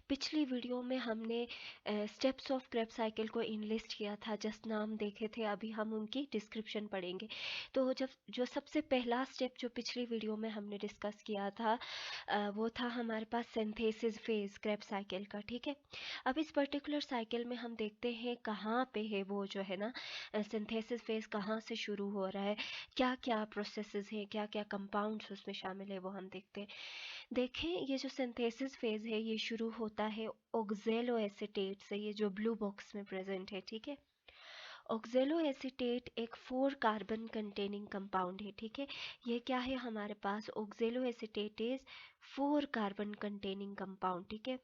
पिछली वीडियो में हमने स्टेप्स ऑफ क्रेब्स साइकिल को इनलिस्ट किया था, जस्ट नाम देखे थे। अभी हम उनकी डिस्क्रिप्शन पढ़ेंगे। तो जो सबसे पहला स्टेप जो पिछली वीडियो में हमने डिस्कस किया था वो था हमारे पास सिंथेसिस फेज क्रेब्स साइकिल का। ठीक है, अब इस पर्टिकुलर साइकिल में हम देखते हैं कहाँ पे है वो जो है ना सिंथेसिस फेज, कहाँ से शुरू हो रहा है, क्या क्या प्रोसेसेस हैं, क्या क्या कंपाउंड्स उसमें शामिल है, वो हम देखते हैं। देखें, ये जो सिंथेसिस फेज है ये शुरू होता है ऑक्जेलो एसीटेट से, ये जो ब्लू बॉक्स में प्रेजेंट है। ठीक है, ऑक्जेलो एसीटेट एक 4 कार्बन कंटेनिंग कंपाउंड है। ठीक है, ये क्या है हमारे पास, oxaloacetate is 4 carbon containing compound. ठीक है,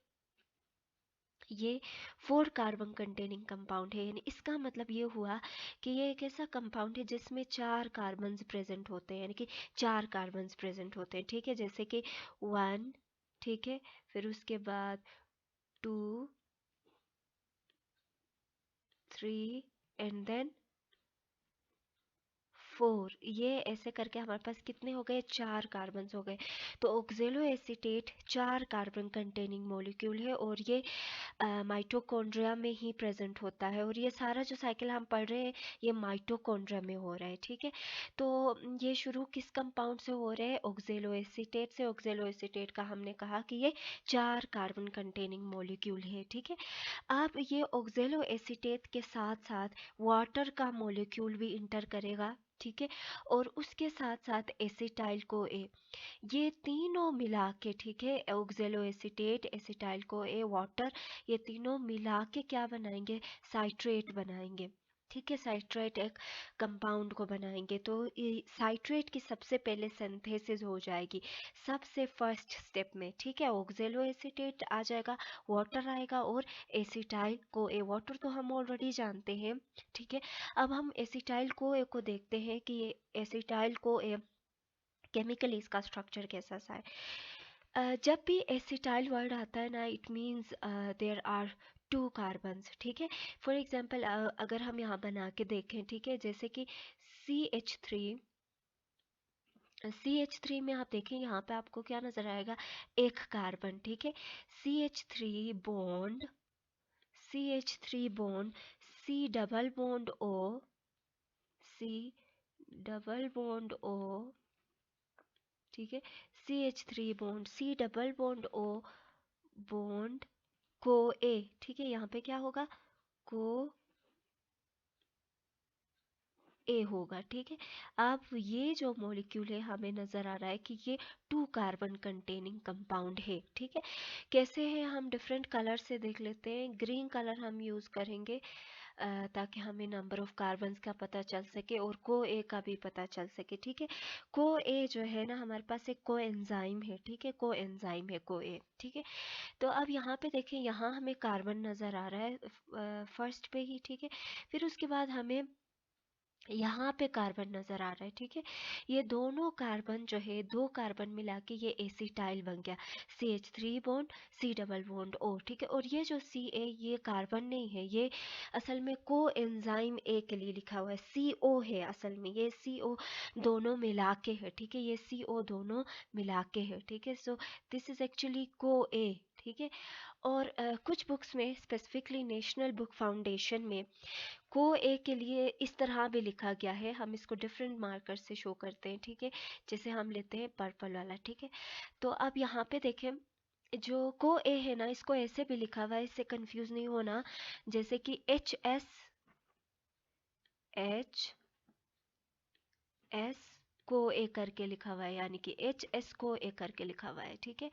ये 4 कार्बन कंटेनिंग कंपाउंड है, यानी इसका मतलब ये हुआ कि ये एक ऐसा कंपाउंड है जिसमें 4 कार्बन प्रेजेंट होते हैं, यानी कि 4 कार्बन प्रेजेंट होते हैं। ठीक है, जैसे कि 1, ठीक है, फिर उसके बाद 2, 3 एंड देन 4। ये ऐसे करके हमारे पास कितने हो गए, 4 कार्बन हो गए। तो ऑक्जेलो एसीटेट 4 कार्बन कंटेनिंग मॉलिक्यूल है और ये माइटोकॉन्ड्रिया में ही प्रेजेंट होता है। और ये सारा जो साइकिल हम पढ़ रहे हैं ये माइटोकॉन्ड्रिया में हो रहा है। ठीक है, तो ये शुरू किस कंपाउंड से हो रहे हैं, ऑक्जेलो एसीटेट से। ऑक्जेलो एसीटेट का हमने कहा कि ये 4 कार्बन कंटेनिंग मॉलिक्यूल है। ठीक है, अब ये ऑक्जेलो एसीटेट के साथ साथ वाटर का मॉलिक्यूल भी इंटर करेगा। ठीक है, और उसके साथ साथ एसिटाइल को ए, ये तीनों मिला के, ठीक है, ऑक्जेलो एसीटेट, एसिटाइल को ए, वाटर, ये तीनों मिला के क्या बनाएंगे, साइट्रेट बनाएंगे। ठीक है, साइट्रेट एक कंपाउंड को बनाएंगे। तो साइट्रेट की सबसे पहले सिंथेसिस हो जाएगी सबसे फर्स्ट स्टेप में। ठीक है, ऑक्जेलो एसीटेट आ जाएगा, वाटर आएगा और एसिटाइल को ए। वाटर तो हम ऑलरेडी जानते हैं। ठीक है, अब हम एसिटाइल को ए को देखते हैं कि ये एसिटाइल को ए केमिकली इसका स्ट्रक्चर कैसा सा है। जब भी एसिटाइल वर्ड आता है ना, it means there are 2 carbons. ठीक है, फॉर एग्जांपल अगर हम यहाँ बना के देखें, ठीक है, जैसे कि CH3, CH3 में आप देखें यहाँ पे आपको क्या नजर आएगा, एक कार्बन। ठीक है, CH3 bond, CH3 bond, C double bond O, C double bond O, ठीक है, CH3 bond, C double bond O bond को ए। ठीक है, यहाँ पे क्या होगा, को ए होगा। ठीक है, अब ये जो मॉलिक्यूल है हमें नज़र आ रहा है कि ये 2 कार्बन कंटेनिंग कंपाउंड है। ठीक है, कैसे है हम डिफरेंट कलर से देख लेते हैं। ग्रीन कलर हम यूज़ करेंगे ताकि हमें नंबर ऑफ कार्बन्स का पता चल सके और को ए का भी पता चल सके। ठीक है, को ए जो है ना हमारे पास एक को एंजाइम है। ठीक है, को एंजाइम है को ए। ठीक है, तो अब यहाँ पे देखें, यहाँ हमें कार्बन नज़र आ रहा है फर्स्ट पे ही। ठीक है, फिर उसके बाद हमें यहाँ पे कार्बन नजर आ रहा है। ठीक है, ये दोनों कार्बन जो है, 2 कार्बन मिला के ये एसिटाइल बन गया, CH3 bond, C double bond O। ठीक है, और ये जो Ca ये कार्बन नहीं है, ये असल में को एंजाइम ए के लिए लिखा हुआ है, CO है असल में, ये CO दोनों मिला के है। ठीक है, ये CO दोनों मिला के है। ठीक है, सो दिस इज एक्चुअली को ए। ठीक है, और कुछ बुक्स में, स्पेसिफिकली नेशनल बुक फाउंडेशन में, को ए के लिए इस तरह भी लिखा गया है। हम इसको डिफरेंट मार्कर से शो करते हैं। ठीक है, जैसे हम लेते हैं पर्पल वाला। ठीक है, तो अब यहाँ पे देखें, जो को ए है ना, इसको ऐसे भी लिखा हुआ है, इससे कंफ्यूज नहीं होना, जैसे कि HS को ए करके लिखा हुआ है, यानी कि HS को ए करके लिखा हुआ है। ठीक है,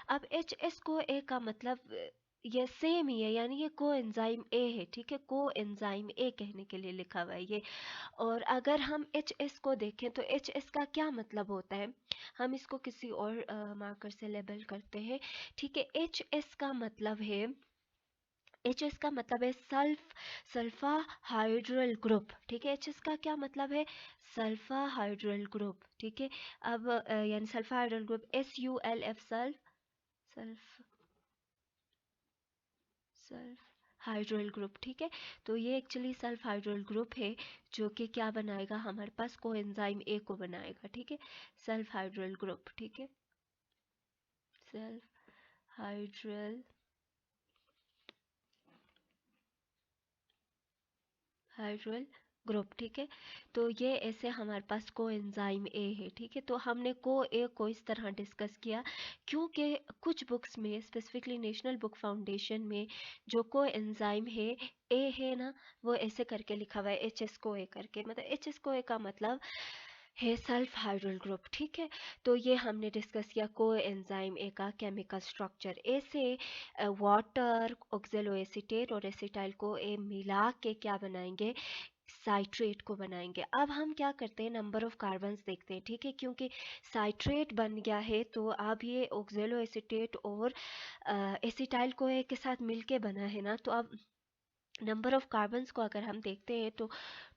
अब HS को ए का मतलब ये सेम ही है, यानी ये को एंजाइम ए है। ठीक है, को एंजाइम ए कहने के लिए लिखा हुआ है ये। और अगर हम HS को देखें तो HS का क्या मतलब होता है, हम इसको किसी और मार्कर से लेबल करते हैं। ठीक है, HS का मतलब है, HS का मतलब है सल्फा हाइड्रल ग्रुप। ठीक है, HS का क्या मतलब है, सल्फा हाइड्रल ग्रुप। ठीक है, अब यानी sulfhydryl group, SULF, sulf sulfhydryl group. ठीक है, तो ये एक्चुअली सल्फ हाइड्रोल ग्रुप है जो कि क्या बनाएगा, हमारे पास कोएंजाइम ए को बनाएगा। ठीक है, सल्फ हाइड्रोल ग्रुप। ठीक है, सल्फ हाइड्रोल हाइड्रोल ग्रुप, ठीक है। तो ये ऐसे हमारे पास कोएंजाइम ए है, ठीक है। तो हमने को ए को इस तरह डिस्कस किया क्योंकि कुछ बुक्स में, स्पेसिफिकली नेशनल बुक फाउंडेशन में, जो कोएंजाइम है ए है ना, वो ऐसे करके लिखा हुआ है एच एस को ए करके, मतलब एच एस को ए का मतलब है सल्फ हाइड्रोल ग्रुप, ठीक है। तो ये हमने डिस्कस किया कोएंजाइम ए का केमिकल स्ट्रक्चर। ऐसे वाटर, ऑक्जेलो एसीटेट और एसिटाइल को ए मिला के क्या बनाएंगे, साइट्रेट को बनाएंगे। अब हम क्या करते हैं, नंबर ऑफ कार्बन्स देखते हैं, ठीक है। क्योंकि साइट्रेट बन गया है तो अब ये ऑक्जेलो एसीटेट और एसिटाइल को ए के साथ मिलके बना है ना, तो अब नंबर ऑफ कार्बन्स को अगर हम देखते हैं तो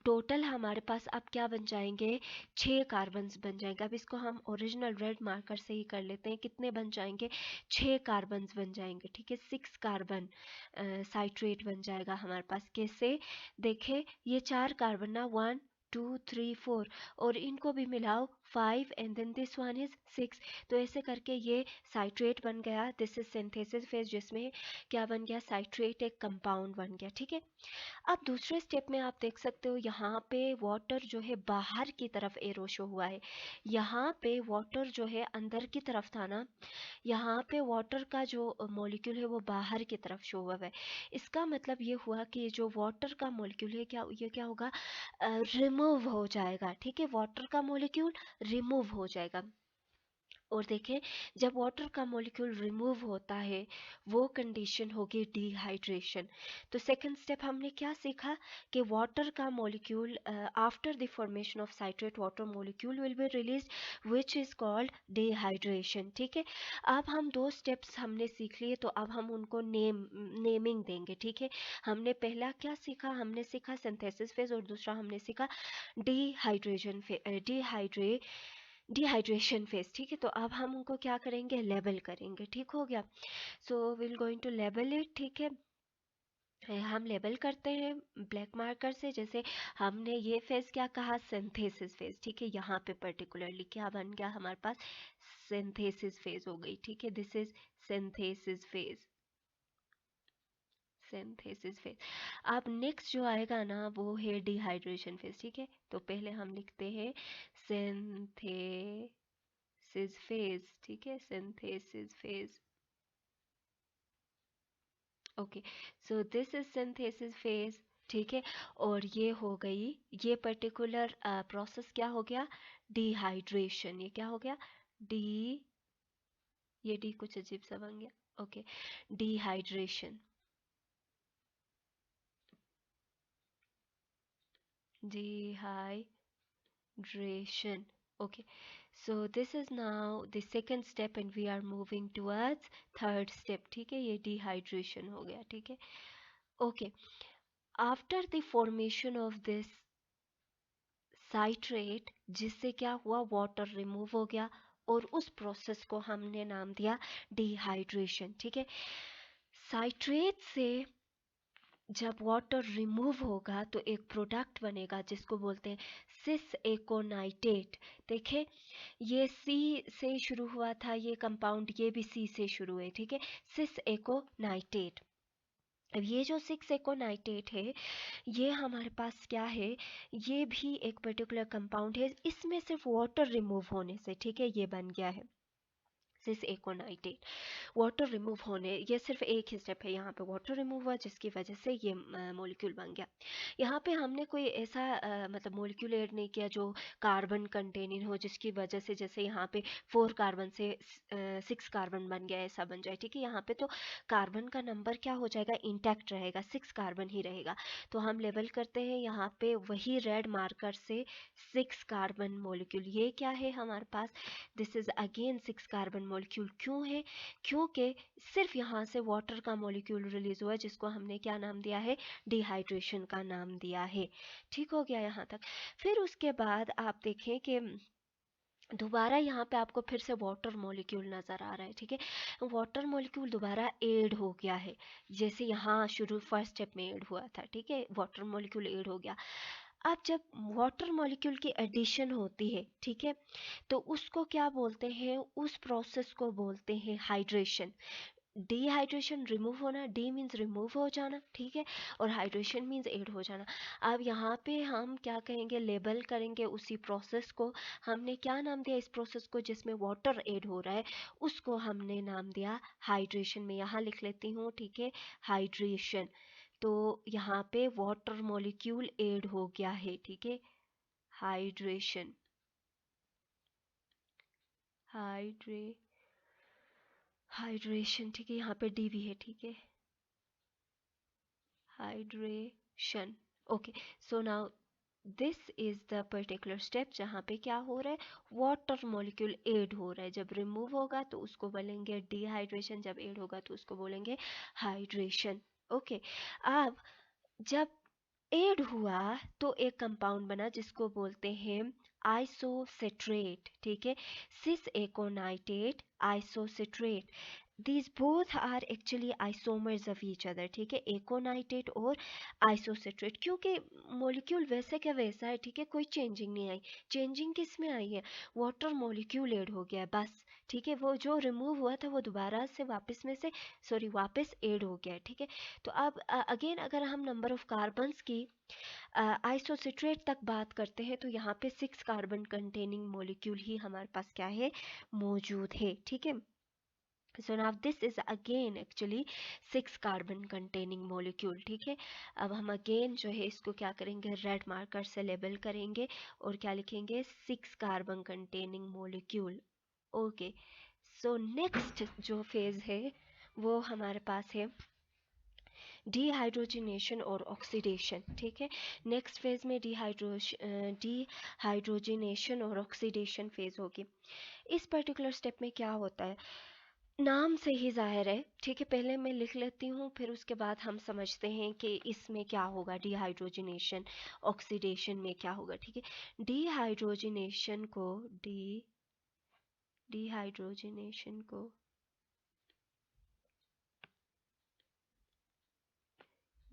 टोटल हमारे पास अब क्या बन जाएंगे, 6 कार्बन्स बन जाएंगे। अब इसको हम ओरिजिनल रेड मार्कर से ही कर लेते हैं, कितने बन जाएंगे, 6 कार्बन्स बन जाएंगे, ठीक है। 6 कार्बन साइट्रेट बन जाएगा हमारे पास। कैसे, देखे ये 4 कार्बन ना, 1 2 3 4, और इनको भी मिलाओ 5 and then this one is 6। तो ऐसे करके ये साइट्रेट बन गया। दिस इज सिंथेसिस फेज, जिसमें क्या बन गया, साइट्रेट एक कंपाउंड बन गया, ठीक है। अब दूसरे स्टेप में आप देख सकते हो यहाँ पे वाटर जो है बाहर की तरफ एरो शो हुआ है। यहाँ पे वाटर जो है अंदर की तरफ था ना, यहाँ पे वाटर का जो मॉलिक्यूल है वो बाहर की तरफ शो हुआ है। इसका मतलब ये हुआ कि ये जो वाटर का मॉलिक्यूल है, क्या ये क्या होगा, रिमूव हो जाएगा, ठीक है। वाटर का मॉलिक्यूल रिमूव हो जाएगा। और देखें, जब वाटर का मॉलिक्यूल रिमूव होता है वो कंडीशन होगी डिहाइड्रेशन। तो सेकंड स्टेप हमने क्या सीखा कि वाटर का molecule after the formation of citrate water molecule will be release which is called dehydration, ठीक है। अब हम 2 स्टेप्स हमने सीख लिए, तो अब हम उनको नेमिंग देंगे, ठीक है। हमने पहला क्या सीखा, हमने सीखा सिंथेसिस फेज, और दूसरा हमने सीखा डिहाइड्रेशन डिहाइड्रेशन फेज, ठीक है। तो अब हम उनको क्या करेंगे, लेबल करेंगे, ठीक हो गया। So will going to label it, ठीक है। हम लेबल करते हैं ब्लैक मार्कर से। जैसे हमने ये फेज क्या कहा, सिंथेसिस फेज, ठीक है। यहाँ पे पर्टिकुलरली क्या बन गया हमारे पास, सिंथेसिस फेज हो गई, ठीक है। This is synthesis phase, synthesis phase. अब नेक्स्ट जो आएगा ना वो है डिहाइड्रेशन फेज, ठीक है। तो पहले हम लिखते हैं सिंथेसिस फेज, ठीक है, synthesis phase। Okay, so this is synthesis phase, ठीक है। और ये हो गई, ये पर्टिकुलर प्रोसेस क्या हो गया, डिहाइड्रेशन। ये क्या हो गया, डी, ये डी कुछ अजीब सा बन गया, okay, dehydration, dehydration, okay. So this is now the second step and we are moving towards third step, ठीक है। ये dehydration हो गया, ठीक है, okay। After the formation of this citrate, जिससे क्या हुआ, वाटर रिमूव हो गया, और उस प्रोसेस को हमने नाम दिया डिहाइड्रेशन, ठीक है। साइट्रेट से जब वाटर रिमूव होगा तो एक प्रोडक्ट बनेगा जिसको बोलते हैं सिस एकोनाइटेट। देखे, ये सी से शुरू हुआ था ये कंपाउंड, ये भी सी से शुरू है, ठीक है, सिस एकोनाइटेट। अब ये जो 6 एकोनाइटेट है, ये हमारे पास क्या है, ये भी एक पर्टिकुलर कंपाउंड है, इसमें सिर्फ वाटर रिमूव होने से, ठीक है, ये बन गया है सिस एकोनाइटेट। वाटर रिमूव होने, ये सिर्फ एक ही स्टेप है, यहाँ पे वाटर रिमूव हुआ जिसकी वजह से ये मॉलिक्यूल बन गया। यहाँ पे हमने कोई ऐसा मतलब मॉलिक्यूल ऐड नहीं किया जो कार्बन कंटेनिंग हो, जिसकी वजह से जैसे यहाँ पे 4 कार्बन से 6 कार्बन बन गया, ऐसा बन जाए, ठीक है। यहाँ पे तो कार्बन का नंबर क्या हो जाएगा, इंटैक्ट रहेगा, 6 कार्बन ही रहेगा। तो हम लेबल करते हैं यहाँ पे वही रेड मार्कर से 6 कार्बन मॉलिक्यूल। ये क्या है हमारे पास, this is again 6 carbon molecule. क्यों है, क्योंकि सिर्फ यहाँ से वाटर का मॉलिक्यूल रिलीज हुआ है, जिसको हमने क्या नाम दिया है, डिहाइड्रेशन का नाम दिया है, ठीक हो गया यहाँ तक। फिर उसके बाद आप देखें कि दोबारा यहाँ पे आपको फिर से वाटर मॉलिक्यूल नज़र आ रहा है, ठीक है। वाटर मॉलिक्यूल दोबारा ऐड हो गया है, जैसे यहाँ शुरू फर्स्ट स्टेप में ऐड हुआ था, ठीक है, वाटर मॉलिक्यूल ऐड हो गया। अब जब वाटर मॉलिक्यूल की एडिशन होती है, ठीक है, तो उसको क्या बोलते हैं, उस प्रोसेस को बोलते हैं हाइड्रेशन। डिहाइड्रेशन रिमूव होना, डी मीन्स रिमूव हो जाना, ठीक है, और हाइड्रेशन मीन्स ऐड हो जाना। अब यहाँ पे हम क्या कहेंगे, लेबल करेंगे उसी प्रोसेस को। हमने क्या नाम दिया इस प्रोसेस को जिसमें वाटर ऐड हो रहा है, उसको हमने नाम दिया हाइड्रेशन। में यहाँ लिख लेती हूँ, ठीक है, हाइड्रेशन। तो यहाँ पे वाटर मॉलिक्यूल ऐड हो गया है, ठीक है, हाइड्रेशन, हाइड्रेशन, ठीक है, यहाँ पे डी भी है, ठीक है, hydration. Okay, so now this is the particular step जहाँ पे क्या हो रहा है, वाटर मॉलिक्यूल ऐड हो रहा है। जब रिमूव होगा तो उसको बोलेंगे डिहाइड्रेशन, जब ऐड होगा तो उसको बोलेंगे हाइड्रेशन। ओके, अब जब ऐड हुआ तो एक कंपाउंड बना जिसको बोलते हैं आइसोसिट्रेट, ठीक है, सिस एकोनाइटेट isocitrate. these both are actually isomers of each other, ठीक है, एकोनाइटेट और आइसोसिट्रेट, क्योंकि मॉलिक्यूल वैसे क्या वैसा है, ठीक है, कोई चेंजिंग नहीं आई। चेंजिंग किस में आई है, वाटर मॉलिक्यूल ऐड हो गया है बस, ठीक है, वो जो रिमूव हुआ था वो दोबारा से वापस में से वापस ऐड हो गया है, ठीक है। तो अब अगेन अगर हम नंबर ऑफ कार्बन्स की आइसोसिट्रेट तक बात करते हैं तो यहाँ पे 6 कार्बन कंटेनिंग मॉलिक्यूल ही हमारे पास क्या है, मौजूद है, ठीक है। So now this is again actually 6 carbon containing molecule, ठीक है। अब हम अगेन जो है इसको क्या करेंगे, रेड मार्कर से लेबल करेंगे और क्या लिखेंगे, 6 carbon containing molecule. Okay, so next जो फेज है वो हमारे पास है डिहाइड्रोजनेशन और ऑक्सीडेशन, ठीक है। नेक्स्ट फेज में डिहाइड्रोजनेशन और ऑक्सीडेशन फेज होगी। इस पर्टिकुलर स्टेप में क्या होता है, नाम से ही जाहिर है, ठीक है, पहले मैं लिख लेती हूँ फिर उसके बाद हम समझते हैं कि इसमें क्या होगा, डिहाइड्रोजनेशन ऑक्सीडेशन में क्या होगा, ठीक है। डिहाइड्रोजनेशन को डिहाइड्रोजनेशन को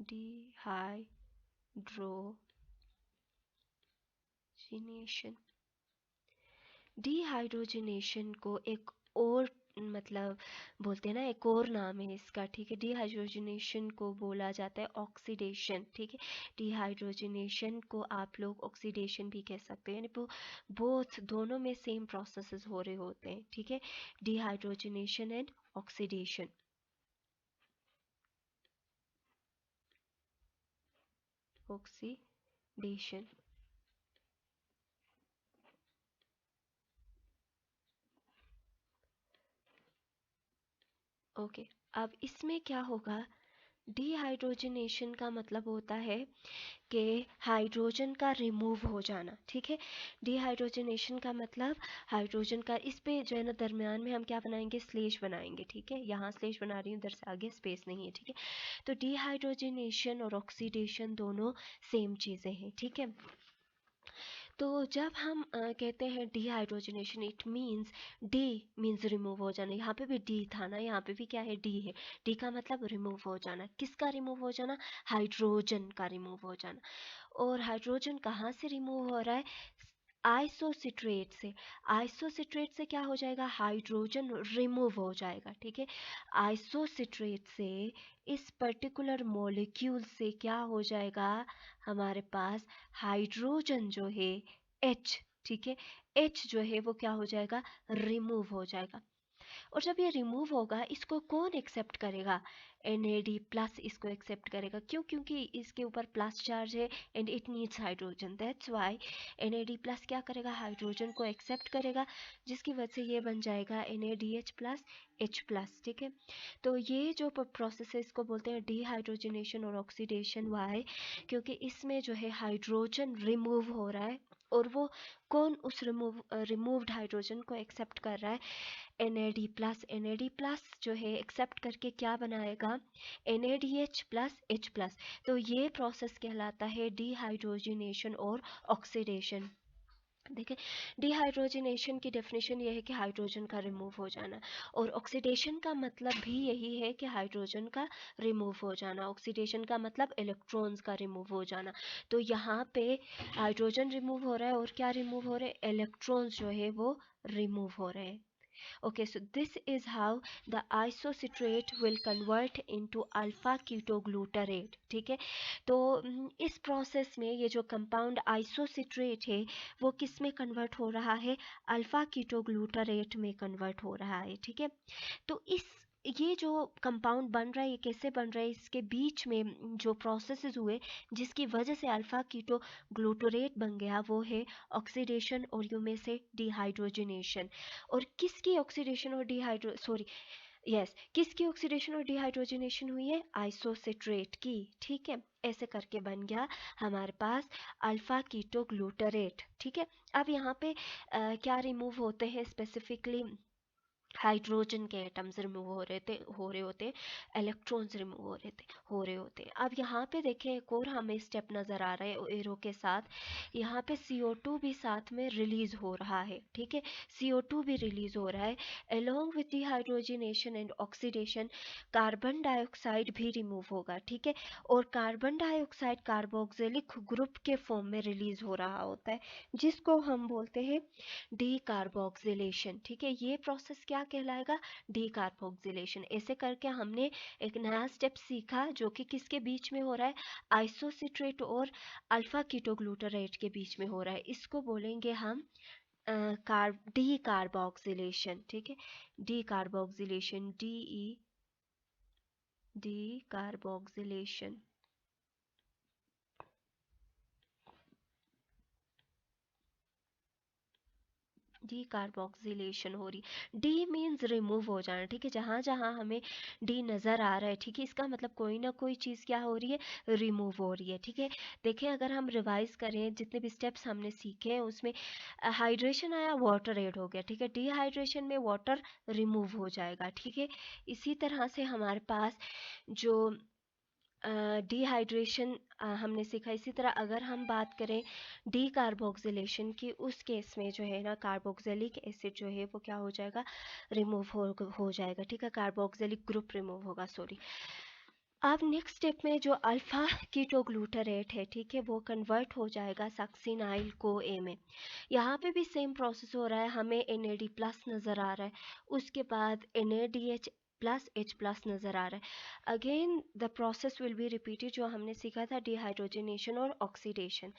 डिहाइड्रोजनेशन डिहाइड्रोजनेशन को एक और मतलब बोलते हैं ना, एक और नाम है इसका, ठीक है। डिहाइड्रोजनेशन को बोला जाता है ऑक्सीडेशन, ठीक है। डिहाइड्रोजनेशन को आप लोग ऑक्सीडेशन भी कह सकते हैं, यानी वो बोथ दोनों में सेम प्रोसेसेस हो रहे होते हैं, ठीक है, dehydrogenation and oxidation. Oxidation, okay. अब इसमें क्या होगा, डिहाइड्रोजनेशन का मतलब होता है कि हाइड्रोजन का रिमूव हो जाना, ठीक है। डिहाइड्रोजनेशन का मतलब हाइड्रोजन का, इस पे जो है ना दरमियान में हम क्या बनाएंगे, स्लेश बनाएंगे, ठीक है, यहाँ स्लेश बना रही हूँ, इधर से आगे स्पेस नहीं है, ठीक है। तो डिहाइड्रोजनेशन और ऑक्सीडेशन दोनों सेम चीज़ें हैं, ठीक है। तो जब हम कहते हैं dehydrogenation, it means D means remove हो जाना। यहाँ पे भी डी था ना, यहाँ पे भी क्या है, डी है। डी का मतलब रिमूव हो जाना, किसका रिमूव हो जाना, हाइड्रोजन का रिमूव हो जाना। और हाइड्रोजन कहाँ से रिमूव हो रहा है, आइसोसिट्रेट से। आइसोसिट्रेट से क्या हो जाएगा, हाइड्रोजन रिमूव हो जाएगा, ठीक है। आइसोसिट्रेट से इस पर्टिकुलर मॉलिक्यूल से क्या हो जाएगा, हमारे पास हाइड्रोजन जो है H, ठीक है, H जो है वो क्या हो जाएगा, रिमूव हो जाएगा। और जब ये रिमूव होगा इसको कौन एक्सेप्ट करेगा, NAD प्लस इसको एक्सेप्ट करेगा। क्यों, क्योंकि इसके ऊपर प्लस चार्ज है and it needs hydrogen, that's why NAD plus क्या करेगा, हाइड्रोजन को एक्सेप्ट करेगा, जिसकी वजह से ये बन जाएगा NADH प्लस H प्लस, ठीक है। तो ये जो प्रोसेस है इसको बोलते हैं डिहाइड्रोजनेशन और ऑक्सीडेशन। वाई, क्योंकि इसमें जो है हाइड्रोजन रिमूव हो रहा है और वो कौन उस रिमूव्ड हाइड्रोजन को एक्सेप्ट कर रहा है, NAD प्लस। NAD प्लस जो है एक्सेप्ट करके क्या बनाएगा, NADH प्लस H प्लस। तो ये प्रोसेस कहलाता है डिहाइड्रोजनेशन और ऑक्सीडेशन। देखिए, डिहाइड्रोजनेशन की डेफिनेशन ये है कि हाइड्रोजन का रिमूव हो जाना, और ऑक्सीडेशन का मतलब भी यही है कि हाइड्रोजन का रिमूव हो जाना। ऑक्सीडेशन का मतलब इलेक्ट्रॉन्स का रिमूव हो जाना। तो यहाँ पे हाइड्रोजन रिमूव हो रहा है और क्या रिमूव हो रहे हैं, इलेक्ट्रॉन्स जो है वो रिमूव हो रहे हैं। Okay, so this is how the isocitrate will convert into alpha ketoglutarate. ठीक है, तो इस प्रोसेस में ये जो कंपाउंड आइसोसिट्रेट है वो किस में कन्वर्ट हो रहा है, अल्फा कीटोग्लूटारेट में कन्वर्ट हो रहा है. ठीक है, तो ये जो कंपाउंड बन रहा है ये कैसे बन रहा है, इसके बीच में जो प्रोसेसेस हुए जिसकी वजह से अल्फा कीटो ग्लूटोरेट बन गया वो है ऑक्सीडेशन और यू में से डिहाइड्रोजनेशन. और किसकी ऑक्सीडेशन और डिहाइड्रो सॉरी यस किसकी ऑक्सीडेशन और डिहाइड्रोजनेशन हुई है, आइसोसिट्रेट की. ठीक है, ऐसे करके बन गया हमारे पास अल्फा कीटो ग्लूटरेट. ठीक है, अब यहाँ पे क्या रिमूव होते हैं स्पेसिफिकली, हाइड्रोजन के एटम्स रिमूव हो रहे होते, इलेक्ट्रॉन्स रिमूव हो रहे होते. अब यहाँ पे देखें एक और हमें स्टेप नज़र आ रहा है एरो के साथ. यहाँ पे CO2 भी साथ में रिलीज हो रहा है. ठीक है, CO2 भी रिलीज हो रहा है. Along with dehydrogenation and oxidation carbon dioxide भी रिमूव होगा. ठीक है, और कार्बन डाइऑक्साइड कार्बोक्सिलिक ग्रुप के फॉर्म में रिलीज हो रहा होता है जिसको हम बोलते हैं डीकार्बोक्सिलेशन. ठीक है, ये प्रोसेस क्या कहलाएगा, डीकार्बोक्सिलेशन. ऐसे करके हमने एक नया स्टेप सीखा जो कि किसके बीच में हो रहा है, आइसोसिट्रेट और अल्फा कीटोग्लूटारेट के बीच में हो रहा है. इसको बोलेंगे हम डीकार्बोक्सिलेशन. ठीक है, डीकार्बोक्सिलेशन, डीकार्बोक्सिलेशन. डीकार्बोक्सिलेशन हो रही. डी मीन्स रिमूव हो जाना. ठीक है, जहाँ जहाँ हमें डी नज़र आ रहा है, ठीक है, इसका मतलब कोई ना कोई चीज़ क्या हो रही है, रिमूव हो रही है. ठीक है, देखें अगर हम रिवाइज करें जितने भी स्टेप्स हमने सीखे हैं उसमें हाइड्रेशन आया, वाटर ऐड हो गया. ठीक है, डिहाइड्रेशन में वाटर रिमूव हो जाएगा. ठीक है, इसी तरह से हमारे पास जो डिहाइड्रेशन हमने सीखा. इसी तरह अगर हम बात करें डीकार्बोक्सिलेशन की, उस केस में जो है ना कार्बोक्सिलिक एसिड जो है वो क्या हो जाएगा, रिमूव हो जाएगा. ठीक है, कार्बोक्सिलिक ग्रुप रिमूव होगा, सॉरी. अब नेक्स्ट स्टेप में जो अल्फा कीटोग्लूटारेट है, ठीक है, वो कन्वर्ट हो जाएगा सक्सिनाइल को ए में. यहाँ पे भी सेम प्रोसेस हो रहा है, हमें NAD प्लस नज़र आ रहा है, उसके बाद NADH प्लस H प्लस नज़र आ रहा है. Again the process will be repeated जो हमने सीखा था, डिहाइड्रोजनेशन और ऑक्सीडेशन.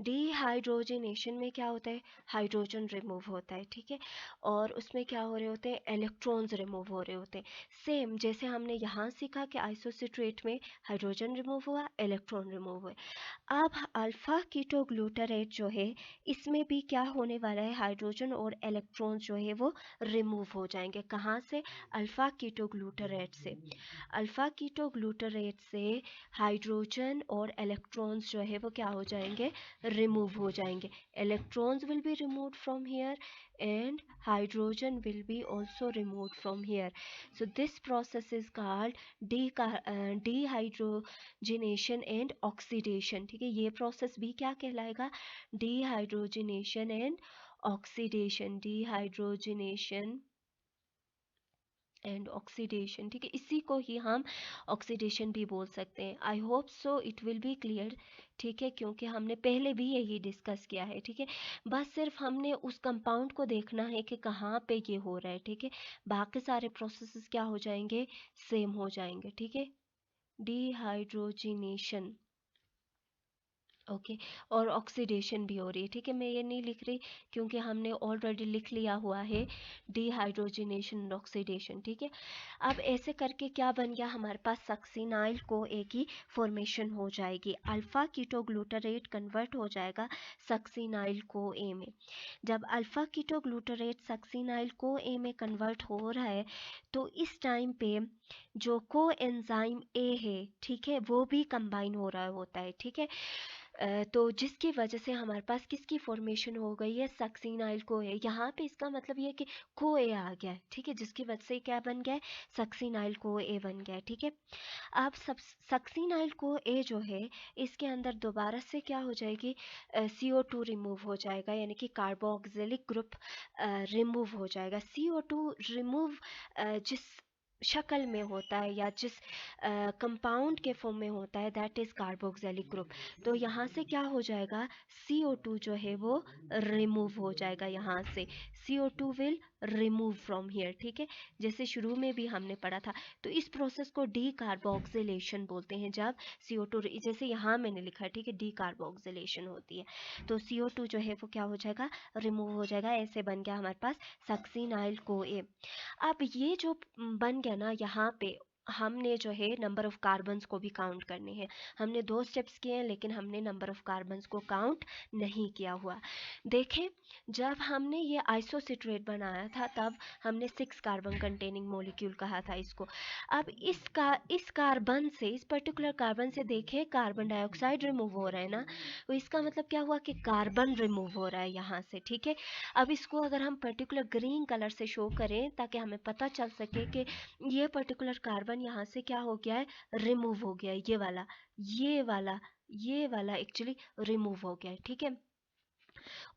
डिहाइड्रोजनेशन में क्या होता है, हाइड्रोजन रिमूव होता है. ठीक है, और उसमें क्या हो रहे होते हैं, इलेक्ट्रॉन्स रिमूव हो रहे होते हैं. सेम जैसे हमने यहाँ सीखा कि आइसोसिट्रेट में हाइड्रोजन रिमूव हुआ, इलेक्ट्रॉन रिमूव हुए. अब अल्फा कीटोग्लूटारेट जो है इसमें भी क्या होने वाला है, हाइड्रोजन और इलेक्ट्रॉन्स जो है वो रिमूव हो जाएंगे. कहाँ से, अल्फा कीटोग्लूटारेट से. अल्फा कीटोग्लूटारेट से हाइड्रोजन और इलेक्ट्रॉन्स जो है वो क्या हो जाएंगे, रिमूव हो जाएंगे. Electrons will be removed from here and hydrogen will be also removed from here. So this process is called dehydrogenation and oxidation. ठीक है, ये process भी क्या कहलाएगा, dehydrogenation and oxidation. dehydrogenation and oxidation. ठीक है, इसी को ही हम ऑक्सीडेशन भी बोल सकते हैं. I hope so it will be clear. ठीक है, क्योंकि हमने पहले भी यही डिस्कस किया है. ठीक है, बस सिर्फ हमने उस कंपाउंड को देखना है कि कहाँ पे ये हो रहा है. ठीक है, बाकी सारे प्रोसेसेस क्या हो जाएंगे, सेम हो जाएंगे. ठीक है, डिहाइड्रोजिनेशन, ओके, और ऑक्सीडेशन भी हो रही है. ठीक है, मैं ये नहीं लिख रही क्योंकि हमने ऑलरेडी लिख लिया हुआ है डिहाइड्रोजनेशन और ऑक्सीडेशन. ठीक है, अब ऐसे करके क्या बन गया हमारे पास, सक्सिनाइल को ए की फॉर्मेशन हो जाएगी. अल्फा कीटोग्लूटारेट कन्वर्ट हो जाएगा सक्सिनाइल को ए में. जब अल्फा कीटोग्लूटारेट सक्सिनाइल को ए में कन्वर्ट हो रहा है तो इस टाइम पे जो को एंजाइम ए है, ठीक है, वो भी कंबाइन हो रहा होता है. ठीक है, तो जिसकी वजह से हमारे पास किसकी फॉर्मेशन हो गई है, सक्सिनाइल को ए. यहाँ पे इसका मतलब ये है कि को ए आ गया है. ठीक है, जिसकी वजह से क्या बन गया है, सक्सिनाइल को ए बन गया है. ठीक है, अब सब सक्सिनाइल को ए जो है इसके अंदर दोबारा से क्या हो जाएगी, CO2 रिमूव हो जाएगा, यानी कि कार्बोक्सिलिक ग्रुप रिमूव हो जाएगा. CO2 रिमूव जिस शक्ल में होता है या जिस कंपाउंड के फॉर्म में होता है, दैट इज कार्बोक्सिलिक ग्रुप। तो यहाँ से क्या हो जाएगा, CO2 जो है वो रिमूव हो जाएगा यहाँ से, CO2 will remove from here, ठीक है, जैसे शुरू में भी हमने पढ़ा था। तो इस प्रोसेस को डी कार्बोक्सिलेशन बोलते हैं, जब CO2 जैसे यहाँ मैंने लिखा है, ठीक है, डी कार्बोक्सिलेशन होती है, तो CO2 जो है वो क्या हो जाएगा, रिमूव हो जाएगा। ऐसे बन गया हमारे पास सक्सिनाइल CoA। अब ये जो बन गया ना, यहाँ पे हमने जो है नंबर ऑफ कार्बन्स को भी काउंट करने हैं। हमने 2 स्टेप्स किए हैं, लेकिन हमने नंबर ऑफ कार्बन्स को काउंट नहीं किया हुआ। देखें, जब हमने ये आइसोसिट्रेट बनाया था, तब हमने 6 कार्बन कंटेनिंग मॉलिक्यूल कहा था इसको। अब इस कार्बन से, इस पर्टिकुलर कार्बन से देखें, कार्बन डाइऑक्साइड रिमूव हो रहा है ना, तो इसका मतलब क्या हुआ कि कार्बन रिमूव हो रहा है यहाँ से, ठीक है। अब इसको अगर हम पर्टिकुलर ग्रीन कलर से शो करें, ताकि हमें पता चल सके कि ये पर्टिकुलर कार्बन यहाँ से क्या हो गया है, रिमूव हो गया है, ये वाला एक्चुअली रिमूव हो गया है, ठीक है।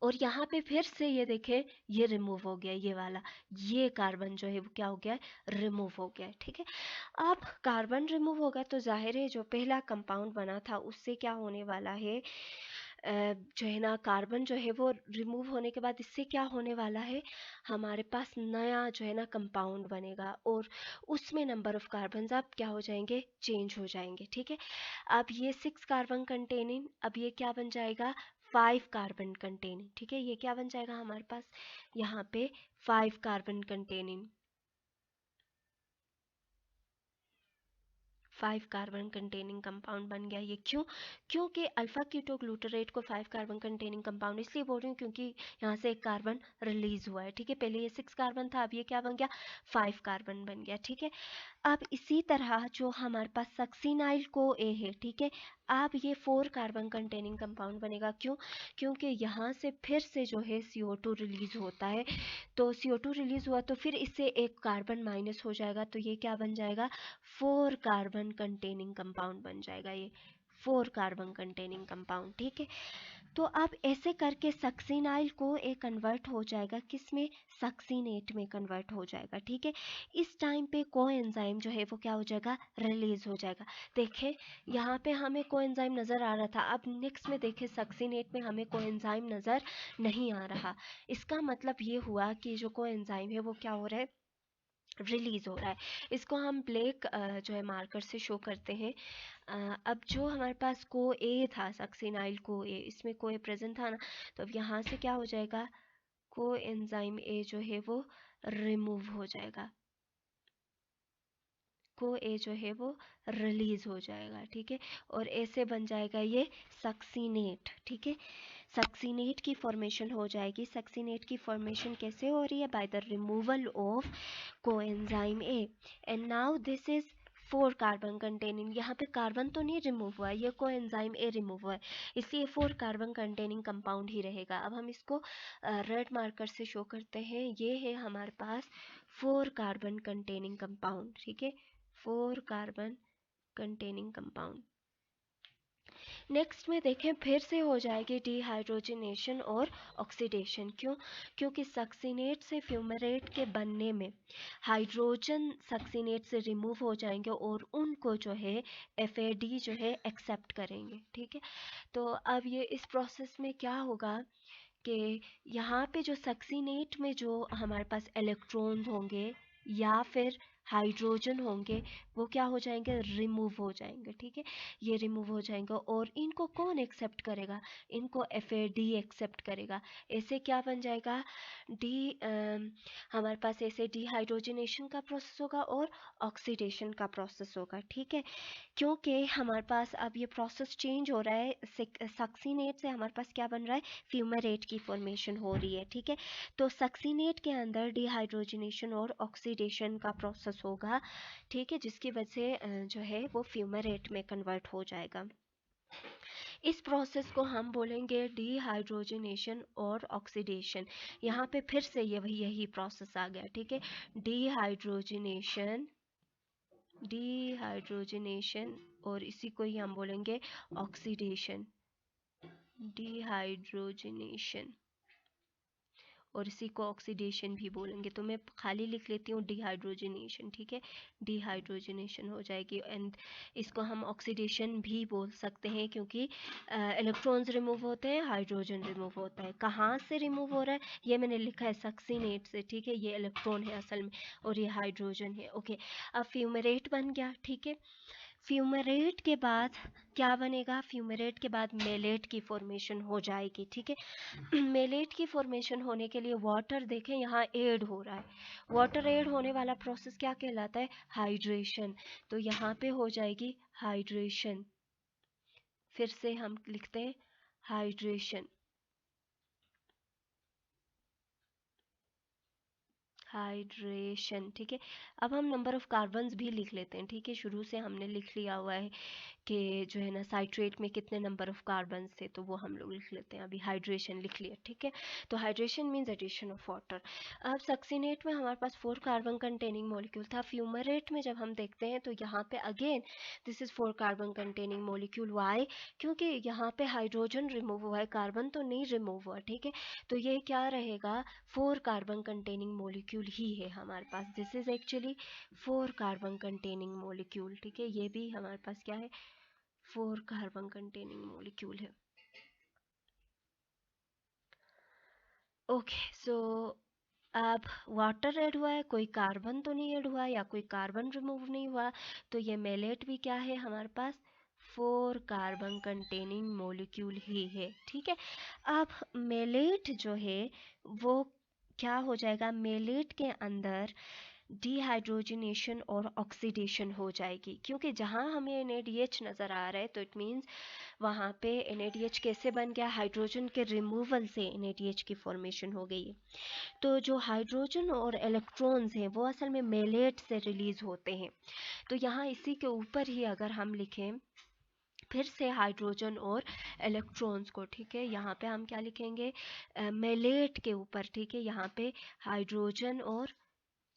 और यहाँ पे फिर से ये देखें, ये रिमूव हो गया, ये वाला, ये कार्बन जो है वो क्या हो गया है, रिमूव हो गया है, ठीक है। अब कार्बन रिमूव होगा तो जाहिर है जो पहला कंपाउंड बना था उससे क्या होने वाला है, जो है ना, कार्बन जो है वो रिमूव होने के बाद इससे क्या होने वाला है, हमारे पास नया जो है ना कंपाउंड बनेगा, और उसमें नंबर ऑफ कार्बन अब क्या हो जाएंगे, चेंज हो जाएंगे, ठीक है। अब ये 6 कार्बन कंटेनिंग, अब ये क्या बन जाएगा, 5 कार्बन कंटेनिंग, ठीक है, ये क्या बन जाएगा हमारे पास यहाँ पे, 5 carbon containing, 5 carbon containing compound बन गया। ये क्यों, क्योंकि अल्फा कीटोग्लूटरेट को 5 कार्बन कंटेनिंग कंपाउंड इसलिए बोल रही हूँ क्योंकि यहाँ से एक कार्बन रिलीज हुआ है, ठीक है। पहले ये 6 कार्बन था, अब ये क्या बन गया, 5 कार्बन बन गया, ठीक है। अब इसी तरह जो हमारे पास सक्सिनाइल CoA है, ठीक है, अब ये 4 कार्बन कंटेनिंग कंपाउंड बनेगा। क्यों, क्योंकि यहाँ से फिर से जो है CO2 रिलीज होता है, तो CO2 रिलीज हुआ तो फिर इससे एक कार्बन माइनस हो जाएगा, तो ये क्या बन जाएगा, 4 कार्बन कंटेनिंग कंपाउंड बन जाएगा, ये 4 कार्बन कंटेनिंग कंपाउंड, ठीक है। तो अब ऐसे करके सक्सिनाइल को एक कन्वर्ट हो जाएगा, किस में, सक्सीनेट में कन्वर्ट हो जाएगा, ठीक है। इस टाइम पे कोएंजाइम जो है वो क्या हो जाएगा, रिलीज हो जाएगा। देखें, यहाँ पे हमें कोएंजाइम नज़र आ रहा था, अब नेक्स्ट में देखें सक्सीनेट में हमें कोएंजाइम नज़र नहीं आ रहा। इसका मतलब ये हुआ कि जो कोएंजाइम है वो क्या हो रहा है, रिलीज हो रहा है। इसको हम ब्लैक जो है मार्कर से शो करते हैं। अब जो हमारे पास को ए था, सक्सिनाइल को ए, इसमें को ए प्रेजेंट था ना, तो अब यहाँ से क्या हो जाएगा, को एंजाइम ए जो है वो रिमूव हो जाएगा, को ए जो है वो रिलीज हो जाएगा, ठीक है। और ऐसे बन जाएगा ये सक्सीनेट, ठीक है। सक्सीनेट की फॉर्मेशन हो जाएगी। सक्सीनेट की फॉर्मेशन कैसे हो रही है, by the removal of coenzyme A, and now this is 4 carbon containing, यहाँ पे कार्बन तो नहीं रिमूव हुआ, ये कोएंजाइम ए रिमूव हुआ है, इसलिए 4 कार्बन कंटेनिंग कंपाउंड ही रहेगा। अब हम इसको रेड मार्कर से शो करते हैं, ये है हमारे पास 4 कार्बन कंटेनिंग कंपाउंड, ठीक है, 4 कार्बन कंटेनिंग कंपाउंड। नेक्स्ट में देखें, फिर से हो जाएगी डिहाइड्रोजनेशन और ऑक्सीडेशन। क्यों, क्योंकि सक्सीनेट से फ्यूमेरेट के बनने में हाइड्रोजन सक्सीनेट से रिमूव हो जाएंगे और उनको जो है FAD जो है एक्सेप्ट करेंगे, ठीक है। तो अब ये इस प्रोसेस में क्या होगा कि यहाँ पे जो सक्सीनेट में जो हमारे पास इलेक्ट्रॉन्स होंगे या फिर हाइड्रोजन होंगे, वो क्या हो जाएंगे, रिमूव हो जाएंगे, ठीक है। ये रिमूव हो जाएंगे और इनको कौन एक्सेप्ट करेगा, इनको FAD एक्सेप्ट करेगा। ऐसे क्या बन जाएगा, डी हमारे पास ऐसे डिहाइड्रोजनेशन का प्रोसेस होगा और ऑक्सीडेशन का प्रोसेस होगा, ठीक है। क्योंकि हमारे पास अब ये प्रोसेस चेंज हो रहा है, सक्सीनेट से हमारे पास क्या बन रहा है, फ्यूमेरेट की फॉर्मेशन हो रही है, ठीक है। तो सक्सीनेट के अंदर डिहाइड्रोजनेशन और ऑक्सीडेशन का प्रोसेस होगा, ठीक है, जिसकी वजह से जो है वो फ्यूमेरेट में कन्वर्ट हो जाएगा। इस प्रोसेस को हम बोलेंगे डिहाइड्रोजनेशन और ऑक्सीडेशन। यहाँ पे फिर से ये वही यही प्रोसेस आ गया, ठीक है, डिहाइड्रोजनेशन, डिहाइड्रोजनेशन, और इसी को ही हम बोलेंगे ऑक्सीडेशन, डिहाइड्रोजनेशन और इसी को ऑक्सीडेशन भी बोलेंगे। तो मैं खाली लिख लेती हूँ डिहाइड्रोजनेशन, ठीक है, डिहाइड्रोजनेशन हो जाएगी। एंड इसको हम ऑक्सीडेशन भी बोल सकते हैं क्योंकि इलेक्ट्रॉन्स रिमूव होते हैं, हाइड्रोजन रिमूव होता है। कहाँ से रिमूव हो रहा है, ये मैंने लिखा है सक्सीनेट से, ठीक है, ये इलेक्ट्रॉन है असल में और ये हाइड्रोजन है। ओके, अब फ्यूमेरेट बन गया, ठीक है। फ्यूमेरेट के बाद क्या बनेगा, फ्यूमेरेट के बाद मेलेट की फॉर्मेशन हो जाएगी, ठीक है। मेलेट की फॉर्मेशन होने के लिए वाटर देखें यहाँ ऐड हो रहा है, वाटर ऐड होने वाला प्रोसेस क्या कहलाता है, हाइड्रेशन। तो यहाँ पे हो जाएगी हाइड्रेशन, फिर से हम लिखते हैं हाइड्रेशन, हाइड्रेशन, ठीक है। अब हम नंबर ऑफ कार्बन्स भी लिख लेते हैं, ठीक है। शुरू से हमने लिख लिया हुआ है कि जो है ना साइट्रेट में कितने नंबर ऑफ कार्बन थे, तो वो हम लोग लिख लेते हैं। अभी हाइड्रेशन लिख लिया, ठीक है। तो hydration means addition of water. अब सक्सीनेट में हमारे पास 4 कार्बन कंटेनिंग मॉलिक्यूल था। फ्यूमरेट में जब हम देखते हैं तो यहाँ पे again this is 4 carbon containing molecule. Why, क्योंकि यहाँ पे हाइड्रोजन रिमूव हुआ है, कार्बन तो नहीं रिमूव हुआ, ठीक है। तो ये क्या रहेगा, 4 कार्बन कंटेनिंग मॉलिक्यूल ही है हमारे पास। This is actually 4 carbon containing molecule, ठीक है। ये भी हमारे पास क्या है, 4 कार्बन कंटेनिंग मॉलिक्यूल है। ओके, सो अब वाटर ऐड हुआ है, कोई कार्बन तो नहीं ऐड हुआ या कोई कार्बन रिमूव नहीं हुआ, तो ये मेलेट भी क्या है हमारे पास, 4 कार्बन कंटेनिंग मॉलिक्यूल ही है, ठीक है। अब मेलेट जो है वो क्या हो जाएगा, मेलेट के अंदर डिहाइड्रोजनेशन और ऑक्सीडेशन हो जाएगी, क्योंकि जहाँ हमें NaDH नज़र आ रहा है तो इट मीन्स वहाँ पे NaDH कैसे बन गया, हाइड्रोजन के रिमूवल से NaDH की फॉर्मेशन हो गई है। तो जो हाइड्रोजन और इलेक्ट्रॉन्स हैं वो असल में मेलेट से रिलीज होते हैं। तो यहाँ इसी के ऊपर ही अगर हम लिखें फिर से हाइड्रोजन और इलेक्ट्रॉन्स को, ठीक है, यहाँ पे हम क्या लिखेंगे, मेलेट के ऊपर, ठीक है, यहाँ पे हाइड्रोजन और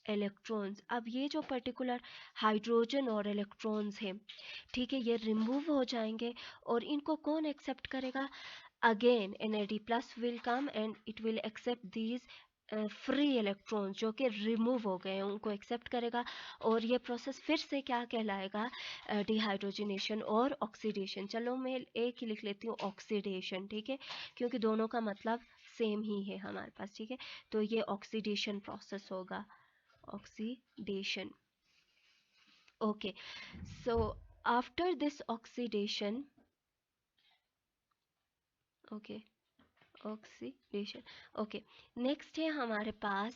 इलेक्ट्रॉन्स। अब ये जो पर्टिकुलर हाइड्रोजन और इलेक्ट्रॉन्स हैं, ठीक है, ये रिमूव हो जाएंगे और इनको कौन एक्सेप्ट करेगा, again NAD plus will come and it will accept these free electrons जो कि रिमूव हो गए हैं, उनको एक्सेप्ट करेगा। और ये प्रोसेस फिर से क्या कहलाएगा, डिहाइड्रोजनेशन और ऑक्सीडेशन। चलो मैं एक ही लिख लेती हूँ ऑक्सीडेशन, ठीक है, क्योंकि दोनों का मतलब सेम ही है हमारे पास, ठीक है। तो ये ऑक्सीडेशन प्रोसेस होगा, oxidation. Okay, so after this oxidation, okay, oxidation, okay. Next है हमारे पास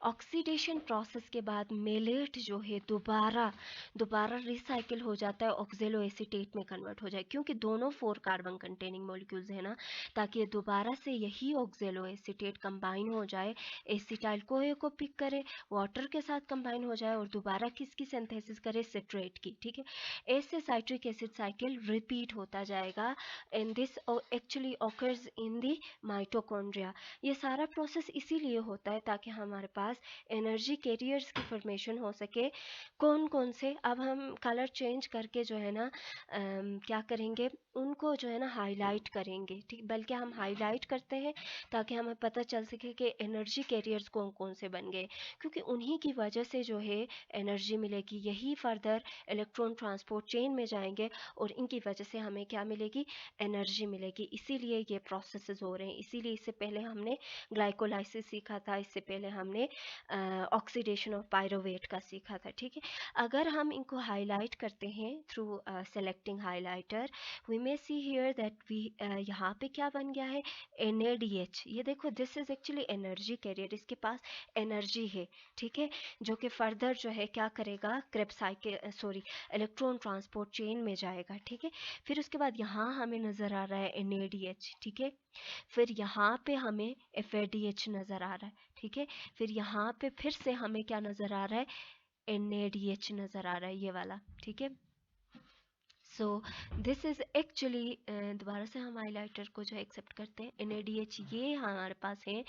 ऑक्सीडेशन प्रोसेस के बाद मेलेट जो है दोबारा दोबारा रिसाइकिल हो जाता है, ऑक्जेलो एसीटेट में कन्वर्ट हो जाए, क्योंकि दोनों 4 कार्बन कंटेनिंग मॉलिक्यूल्स है ना, ताकि ये दोबारा से यही ऑक्जेलो एसीटेट कंबाइन हो जाए, एसिटाइल कोए को पिक करे, वाटर के साथ कंबाइन हो जाए और दोबारा किसकी सिंथेसिस करे, सिट्रेट की, ठीक है। ऐसे साइट्रिक एसिड साइकिल रिपीट होता जाएगा and this actually occurs in the mitochondria. ये सारा प्रोसेस इसीलिए होता है ताकि हमारे पास एनर्जी कैरियर्स की फॉर्मेशन हो सके। कौन कौन से, अब हम कलर चेंज करके जो है ना क्या करेंगे, उनको जो है ना हाईलाइट करेंगे, ठीक, बल्कि हम हाईलाइट करते हैं ताकि हमें पता चल सके कि एनर्जी कैरियर्स कौन कौन से बन गए, क्योंकि उन्हीं की वजह से जो है एनर्जी मिलेगी, यही फर्दर इलेक्ट्रॉन ट्रांसपोर्ट चेन में जाएंगे और इनकी वजह से हमें क्या मिलेगी, एनर्जी मिलेगी। इसीलिए ये प्रोसेसेस हो रहे हैं, इसीलिए इससे पहले हमने ग्लाइकोलाइसिस सीखा था, इससे पहले हमने ऑक्सीडेशन ऑफ पायरोवेट का सीखा था, ठीक है। अगर हम इनको हाईलाइट करते हैं through selecting highlighter, we may see here that we यहाँ पे क्या बन गया है, NADH। ये देखो this is actually energy carrier, इसके पास एनर्जी है, ठीक है, जो कि फर्दर जो है क्या करेगा, Krebs cycle sorry electron transport chain में जाएगा, ठीक है। फिर उसके बाद यहाँ हमें नज़र आ रहा है NADH, ठीक है। फिर यहाँ पे हमें FADH नज़र आ रहा है, ठीक है। फिर यहाँ पे फिर से हमें क्या नज़र आ रहा है, NADH नज़र आ रहा है, ये वाला, ठीक है। सो दिस इज एक्चुअली, दोबारा से हम हाईलाइटर को जो एक्सेप्ट करते हैं, NADH ये हमारे पास है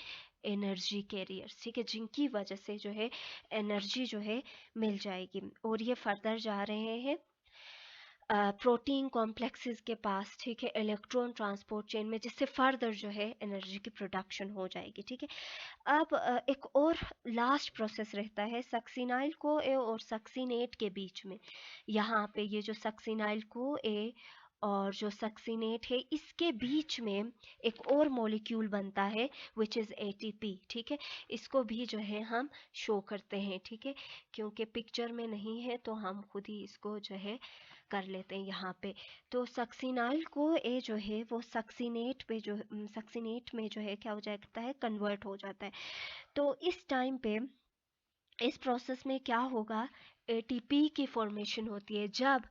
एनर्जी कैरियर्स, ठीक है, जिनकी वजह से जो है एनर्जी जो है मिल जाएगी। और ये फर्दर जा रहे हैं प्रोटीन कॉम्प्लेक्सेस के पास, ठीक है, इलेक्ट्रॉन ट्रांसपोर्ट चेन में, जिससे फर्दर जो है एनर्जी की प्रोडक्शन हो जाएगी, ठीक है। अब एक और लास्ट प्रोसेस रहता है सक्सिनाइल को ए और सक्सीनेट के बीच में। यहाँ पे ये जो सक्सिनाइल को ए और जो सक्सीनेट है, इसके बीच में एक और मॉलिक्यूल बनता है विच इज़ एटीपी, ठीक है। इसको भी जो है हम शो करते हैं, ठीक है, क्योंकि पिक्चर में नहीं है तो हम खुद ही इसको जो है कर लेते हैं यहाँ पे। तो सक्सिनाइल को ए जो है वो सक्सीनेट पे जो सक्सीनेट में जो है क्या हो जाता है, कन्वर्ट हो जाता है। तो इस टाइम पे इस प्रोसेस में क्या होगा, एटीपी की फॉर्मेशन होती है। जब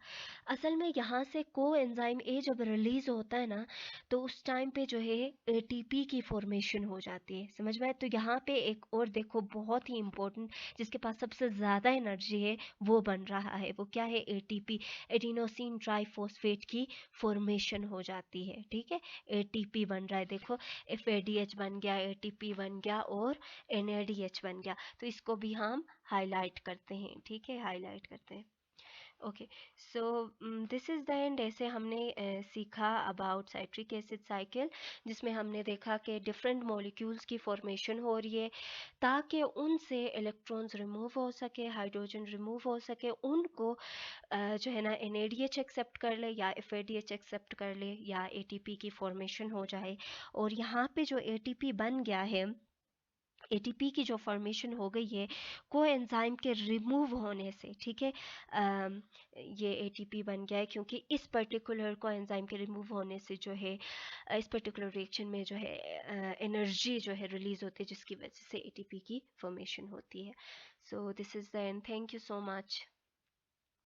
असल में यहाँ से कोएंजाइम ए जब रिलीज होता है ना, तो उस टाइम पे जो है एटीपी की फॉर्मेशन हो जाती है, समझ में आए? तो यहाँ पे एक और देखो बहुत ही इम्पोर्टेंट, जिसके पास सबसे ज़्यादा एनर्जी है वो बन रहा है, वो क्या है, एटीपी, एडिनोसिन ट्राइफॉस्फेट की फॉर्मेशन हो जाती है, ठीक है। एटीपी बन रहा है, देखो एफएडीएच बन गया, एटीपी बन गया और एनएडीएच बन गया। तो इसको भी हम हाईलाइट करते हैं, ठीक है, हाईलाइट करते हैं। Okay, so this is the end. ऐसे हमने सीखा अबाउट साइट्रिक एसिड साइकिल, जिसमें हमने देखा कि डिफरेंट मॉलिक्यूल्स की फॉर्मेशन हो रही है ताकि उनसे इलेक्ट्रॉन्स रिमूव हो सके, हाइड्रोजन रिमूव हो सके, उनको जो है ना एनएडीएच एक्सेप्ट कर ले या एफएडीएच एक्सेप्ट कर ले या एटीपी की फॉर्मेशन हो जाए। और यहाँ पे जो एटीपी बन गया है, एटीपी की जो फॉर्मेशन हो गई है कोएंजाइम के रिमूव होने से, ठीक है, ये एटीपी बन गया है क्योंकि इस पर्टिकुलर कोएंजाइम के रिमूव होने से जो है इस पर्टिकुलर रिएक्शन में जो है एनर्जी जो है रिलीज होती है, जिसकी वजह से एटीपी की फॉर्मेशन होती है। So this is the end, thank you so much.